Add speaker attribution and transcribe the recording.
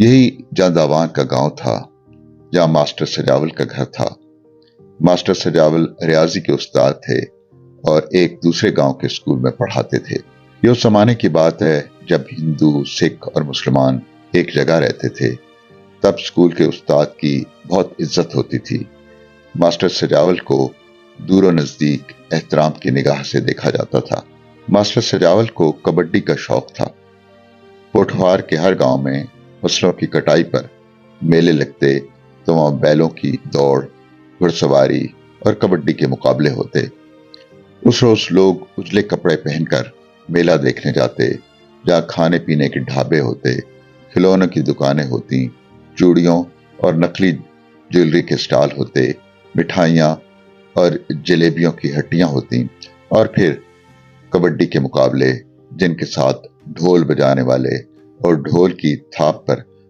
Speaker 1: یہی جانداوان کا گاؤں تھا جہاں ماسٹر سجاول کا گھر تھا۔ ماسٹر سجاول ریاضی کے استاد تھے اور ایک دوسرے گاؤں کے اسکول میں پڑھاتے تھے۔ یہ اس زمانے کی بات ہے جب ہندو، سکھ اور مسلمان ایک جگہ رہتے تھے۔ تب اسکول کے استاد کی بہت عزت ہوتی تھی۔ ماسٹر سجاول کو دور و نزدیک احترام کی نگاہ سے دیکھا جاتا تھا۔ ماسٹر سجاول کو کبڈی کا شوق تھا۔ پوٹھوار کے ہر گاؤں میں فصلوں کی کٹائی پر میلے لگتے تو وہاں بیلوں کی دوڑ، گھڑ سواری اور کبڈی کے مقابلے ہوتے۔ اس روز لوگ اجلے کپڑے پہن کر میلہ دیکھنے جاتے، جہاں کھانے پینے کے ڈھابے ہوتے، کھلونوں کی دکانیں ہوتی، چوڑیوں اور نقلی جیولری کے سٹال ہوتے، مٹھائیاں اور جلیبیوں کی ہٹیاں ہوتی، اور پھر کبڈی کے مقابلے جن کے ساتھ ڈھول بجانے والے اور ڈھول کی تھاپ پر